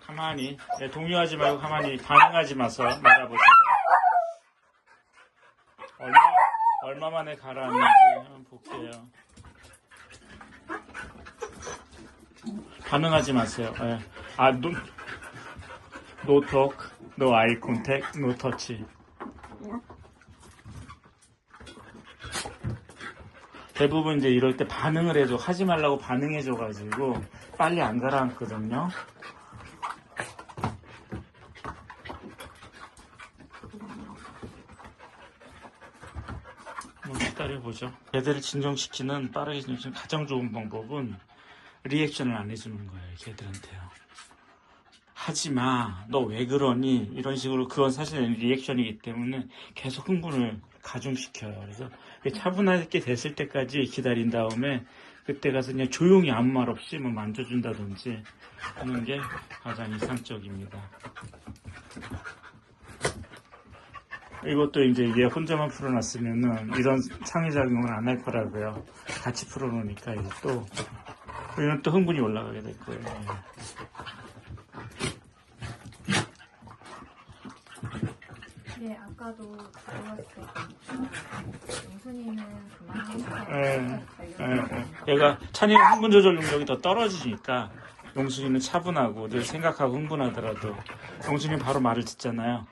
가만히, 네, 동요하지 말고 가만히 반응하지 마서 말아보세요. 얼마 만에 가라앉는지 한번 볼게요. 반응하지 마세요. 네. No talk, no eye contact, no touch. 대부분 이제 이럴 때 반응을 해줘. 하지 말라고 반응해줘가지고 빨리 안 가라앉거든요. 한번 기다려보죠. 개들을 진정시키는 빠르게 진정시키는 가장 좋은 방법은 리액션을 안 해주는 거예요. 개들한테요. 하지마, 너 왜 그러니? 이런 식으로 그건 사실 리액션이기 때문에 계속 흥분을 가중시켜요. 그래서 차분하게 됐을 때까지 기다린 다음에 그때 가서 그냥 조용히 아무 말 없이 뭐 만져준다든지 하는 게 가장 이상적입니다. 이것도 이제 얘 혼자만 풀어놨으면은 이런 상호작용을 안 할 거라고요. 같이 풀어놓으니까 이제 또 이건 또 흥분이 올라가게 될 거예요. 네, 아까도 가져왔을 때 영순이는 그만 얘가 찬이의 흥분 조절 능력이 더 떨어지니까 용순이는 차분하고 늘 생각하고 흥분하더라도 용순이는 바로 말을 듣잖아요.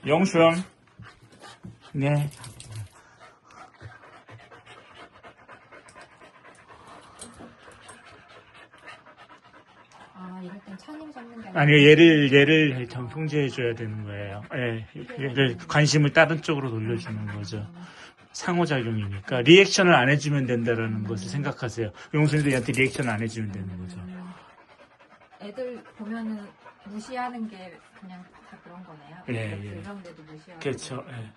영순 네. 이럴 땐 찬이를 잡는 게 아니요, 얘를 통제해줘야 되는 거예요. 예, 얘를 관심을 다른 쪽으로 돌려주는 거죠. 상호작용이니까 리액션을 안 해주면 된다라는 것을 생각하세요. 용순이도 얘한테 리액션을 안 해주면 되는 거죠. 애들 보면은 무시하는 게 그냥 다 그런 거네요. 예. 그런데도 무시하고. 그렇죠. 예.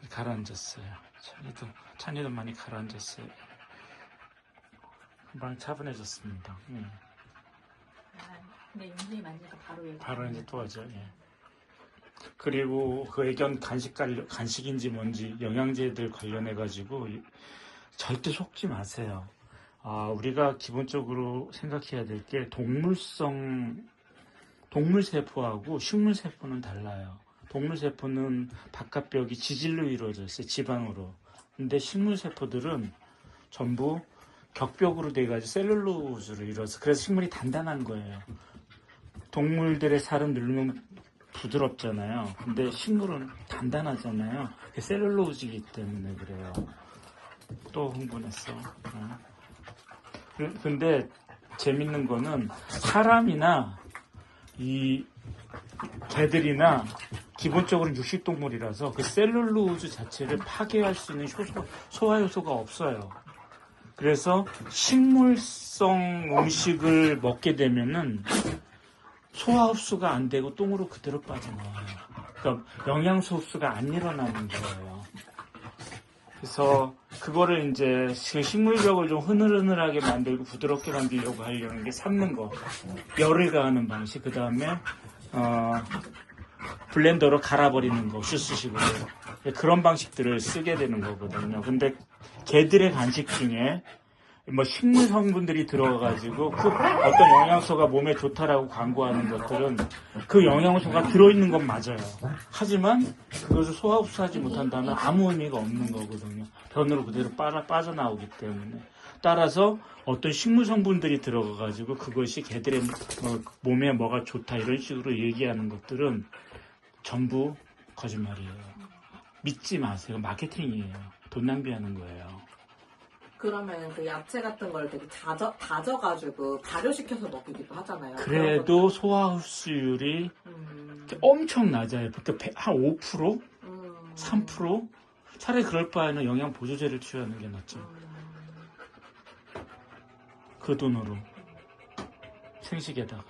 가라앉았어요. 찬이도 많이 가라앉았어요. 금방 차분해졌습니다. 근데 용순이 만지니까 바로 얘기. 바로 이제 또 하죠. 예. 그리고 그 애견 간식인지 뭔지 영양제들 관련해가지고 절대 속지 마세요. 우리가 기본적으로 생각해야 될 게 동물세포하고 식물세포는 달라요. 동물세포는 바깥벽이 지질로 이루어져 있어요. 지방으로. 근데 식물세포들은 전부 격벽으로 돼가지고 셀룰로즈로 이루어서 그래서 식물이 단단한 거예요. 동물들의 살은 누르면 부드럽잖아요. 근데 식물은 단단하잖아요. 셀룰로즈이기 때문에 그래요. 또 흥분했어. 근데 재밌는 거는 사람이나 이 개들이나 기본적으로 육식동물이라서 그 셀룰로즈 자체를 파괴할 수 있는 소화효소가 없어요. 그래서 식물성 음식을 먹게 되면은 소화 흡수가 안 되고 똥으로 그대로 빠져나와요. 그러니까 영양소 흡수가 안 일어나는 거예요. 그래서 그거를 이제 식물벽을 좀 흐느흐느하게 만들고 부드럽게 만들려고 하려는 게 삶는 거, 열을 가하는 방식, 그 다음에 블렌더로 갈아버리는 거, 주스식으로 그런 방식들을 쓰게 되는 거거든요. 근데 개들의 간식 중에 뭐 식물 성분들이 들어가가지고 그 어떤 영양소가 몸에 좋다라고 광고하는 것들은 그 영양소가 들어있는 건 맞아요. 하지만 그것을 소화 흡수하지 못한다면 아무 의미가 없는 거거든요. 변으로 그대로 빠져나오기 때문에. 따라서 어떤 식물 성분들이 들어가가지고 그것이 개들의 몸에 뭐가 좋다 이런 식으로 얘기하는 것들은 전부 거짓말이에요. 믿지 마세요. 마케팅이에요. 돈 낭비하는 거예요. 그러면 그 야채 같은 걸 되게 다져가지고 발효시켜서 먹기도 하잖아요. 그래도 소화 흡수율이 엄청 낮아요. 보통 한 5%? 3%? 차라리 그럴 바에는 영양 보조제를 투여하는 게 낫죠. 그 돈으로. 생식에다가.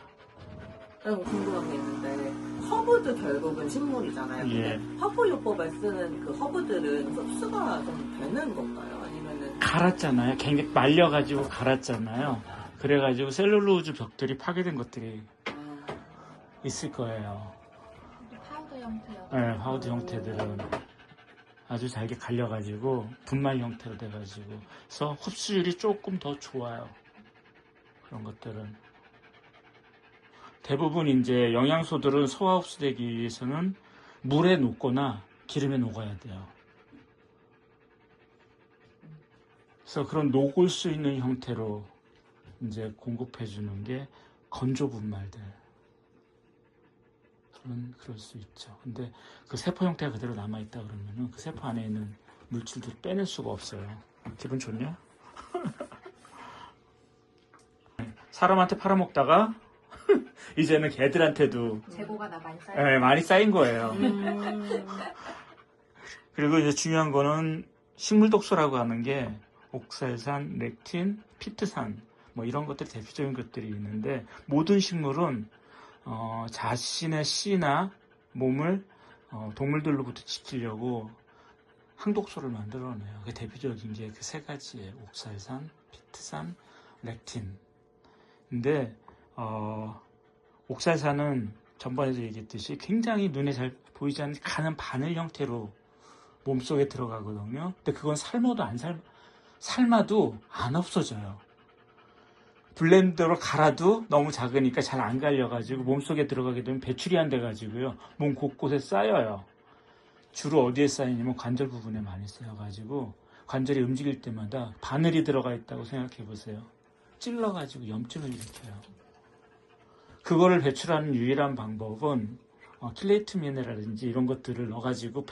궁금한 게 있는데 허브도 결국은 식물이잖아요. 예. 근데 허브요법에 쓰는 그 허브들은 흡수가 좀 되는 건가요? 아니면은 갈았잖아요. 굉장히 말려가지고 갈았잖아요. 그래가지고 셀룰로즈 벽들이 파괴된 것들이 있을 거예요. 파우더 형태요. 네, 파우더 형태들은 아주 잘게 갈려가지고 분말 형태로 돼가지고 그래서 흡수율이 조금 더 좋아요. 그런 것들은. 대부분 이제 영양소들은 소화 흡수되기 위해서는 물에 녹거나 기름에 녹아야 돼요. 그래서 그런 녹을 수 있는 형태로 이제 공급해 주는 게 건조 분말들. 그럴 수 있죠. 근데 그 세포 형태가 그대로 남아있다 그러면은 그 세포 안에 있는 물질들을 빼낼 수가 없어요. 기분 좋냐? 사람한테 팔아먹다가 이제는 개들한테도 재고가 나 많이 쌓여. 예, 많이 쌓인 거예요. 그리고 이제 중요한 거는 식물 독소라고 하는 게 옥살산, 렉틴, 피트산 뭐 이런 것들이 대표적인 것들이 있는데 모든 식물은 자신의 씨나 몸을 동물들로부터 지키려고 항독소를 만들어내요. 그게 대표적인 게 그 세 가지예요. 옥살산, 피트산, 렉틴. 근데 옥살산은 전번에도 얘기했듯이 굉장히 눈에 잘 보이지 않는 가는 바늘 형태로 몸속에 들어가거든요. 근데 그건 삶아도 안 없어져요. 블렌더로 갈아도 너무 작으니까 잘 안 갈려가지고 몸속에 들어가게 되면 배출이 안 돼가지고요. 몸 곳곳에 쌓여요. 주로 어디에 쌓이냐면 관절 부분에 많이 쌓여가지고 관절이 움직일 때마다 바늘이 들어가 있다고 생각해 보세요. 찔러가지고 염증을 일으켜요. 그거를 배출하는 유일한 방법은 킬레이트 미네랄이라든지 이런 것들을 넣어가지고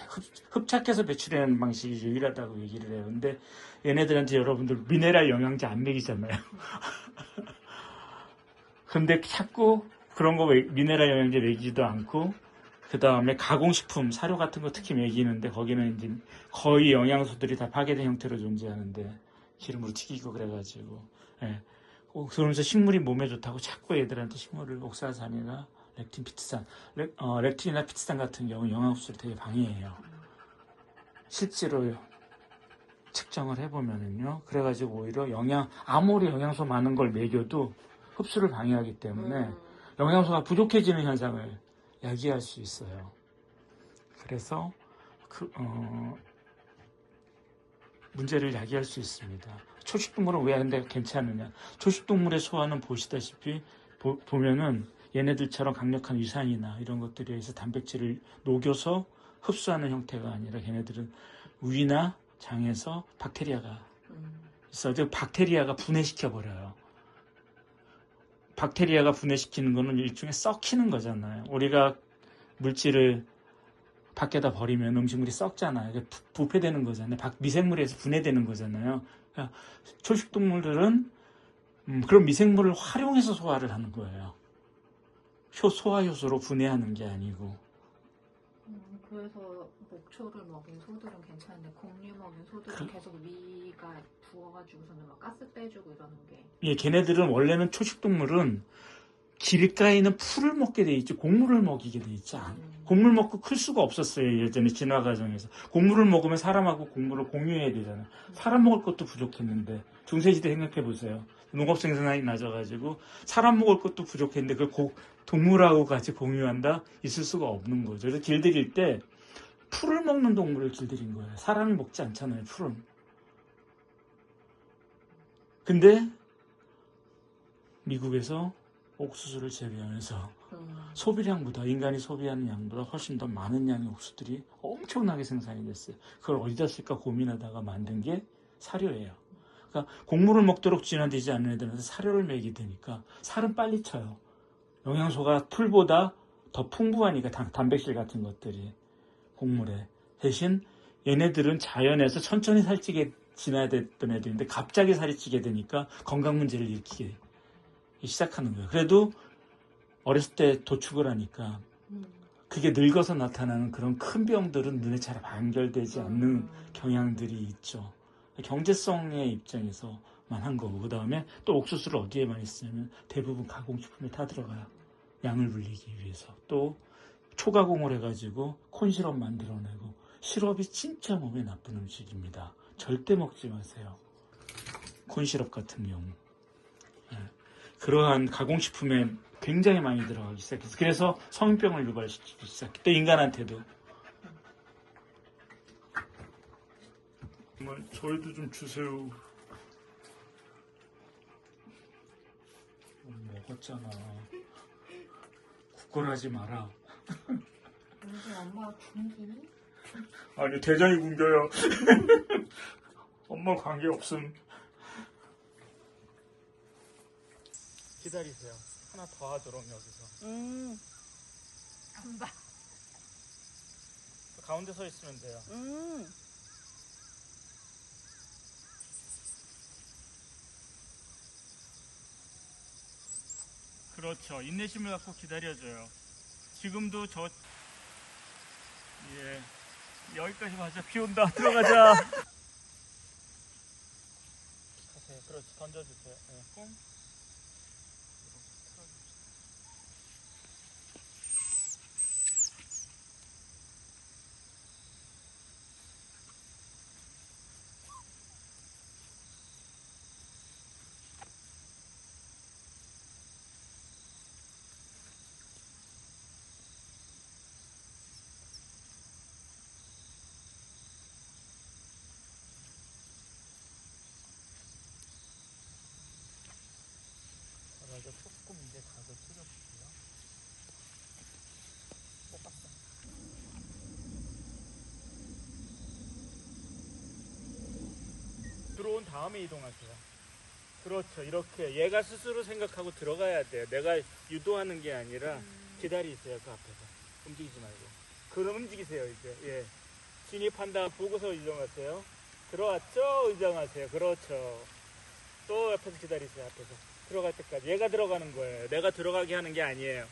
흡착해서 배출하는 방식이 유일하다고 얘기를 해요. 근데 얘네들한테 여러분들 미네랄 영양제 안 먹이잖아요. 근데 자꾸 그런 거 미네랄 영양제 먹이지도 않고 그 다음에 가공식품, 사료 같은 거 특히 먹이는데 거기는 이제 거의 영양소들이 다 파괴된 형태로 존재하는데 기름으로 튀기고 그래가지고 예. 그러면서 식물이 몸에 좋다고 자꾸 애들한테 식물을 옥살산이나 렉틴, 피트산, 렉틴이나 피트산 같은 경우는 영양 흡수를 되게 방해해요. 실제로 측정을 해보면은요. 그래가지고 오히려 아무리 영양소 많은 걸 먹여도 흡수를 방해하기 때문에 영양소가 부족해지는 현상을 야기할 수 있어요. 그래서 문제를 야기할 수 있습니다. 초식동물은 왜 근데 괜찮느냐? 초식동물의 소화는 보시다시피 보면은 얘네들처럼 강력한 위산이나 이런 것들에 의해서 단백질을 녹여서 흡수하는 형태가 아니라 걔네들은 위나 장에서 박테리아가 있어요. 박테리아가 분해시켜버려요. 박테리아가 분해시키는 거는 일종의 썩히는 거잖아요. 우리가 물질을 밖에다 버리면 음식물이 썩잖아요. 부패되는 거잖아요. 미생물에서 분해되는 거잖아요. 그러니까 초식동물들은 그런 미생물을 활용해서 소화를 하는 거예요. 소화 효소로 분해하는 게 아니고. 그래서 목초를 먹인 소들은 괜찮은데 곡류 먹인 소들은 계속 위가 부어가지고서는 막 가스 빼주고 이러는 게. 예, 걔네들은 원래는 초식동물은 길가에 있는 풀을 먹게 돼 있지 곡물을 먹이게 돼 있지 않아. 곡물 먹고 클 수가 없었어요. 예전에 진화 과정에서. 곡물을 먹으면 사람하고 곡물을 공유해야 되잖아요. 사람 먹을 것도 부족했는데 중세시대 생각해 보세요. 농업 생산량이 낮아가지고 사람 먹을 것도 부족했는데 그걸 동물하고 같이 공유한다? 있을 수가 없는 거죠. 그래서 길들일 때 풀을 먹는 동물을 길들인 거예요. 사람이 먹지 않잖아요. 풀은. 근데 미국에서 옥수수를 재배하면서 소비량보다 인간이 소비하는 양보다 훨씬 더 많은 양의 옥수들이 엄청나게 생산이 됐어요. 그걸 어디다 쓸까 고민하다가 만든 게 사료예요. 그러니까 곡물을 먹도록 진화되지 않는 애들한테 사료를 먹이게 되니까 살은 빨리 쪄요. 영양소가 풀보다 더 풍부하니까 단백질 같은 것들이 곡물에. 대신 얘네들은 자연에서 천천히 살찌게 진화됐던 애들인데 갑자기 살이 찌게 되니까 건강 문제를 일으키게 시작하는 거예요. 그래도 어렸을 때 도축을 하니까 그게 늙어서 나타나는 그런 큰 병들은 눈에 잘 반결되지 않는 경향들이 있죠. 경제성의 입장에서만 한 거고 그 다음에 또 옥수수를 어디에 많이 쓰냐면 대부분 가공식품에 다 들어가요. 양을 불리기 위해서. 또 초가공을 해가지고 콘시럽 만들어내고 시럽이 진짜 몸에 나쁜 음식입니다. 절대 먹지 마세요. 콘시럽 같은 경우. 그러한 가공식품에 굉장히 많이 들어가기 시작했어요. 그래서 성인병을 유발시키기 시작했고 또 인간한테도. 정말 저희도 좀 주세요. 먹었잖아. 부끄러워하지 마라. 요즘 엄마가 굶기니? 아니 대장이 굶겨요. 엄마 관계 없음. 기다리세요. 하나 더 하도록 여기서. 안 봐. 가운데 서 있으면 돼요. 그렇죠. 인내심을 갖고 기다려줘요. 지금도 예, 여기까지 가자. 비 온다. 들어가자. 가세요. 그렇지. 던져주세요. 네, 꽁. 맞아. 조금 이제 각을 틀어줄게요. 뽑았어. 들어온 다음에 이동하세요. 그렇죠. 이렇게 얘가 스스로 생각하고 들어가야 돼요. 내가 유도하는 게 아니라 기다리세요. 그 앞에서 움직이지 말고. 그럼 움직이세요. 이제 예. 진입한다 보고서 이동하세요. 들어왔죠? 이동하세요. 그렇죠. 또 옆에서 기다리세요. 앞에서 들어갈 때까지. 얘가 들어가는 거예요. 내가 들어가게 하는 게 아니에요.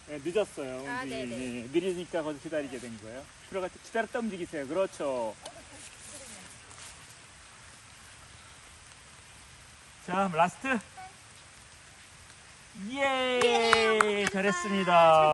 네, 늦었어요. 아, 움직임이. 네네. 느리니까 거기서 기다리게 된 거예요. 들어갈 때 기다렸다 움직이세요. 그렇죠. 자, 라스트. 예! 잘했습니다.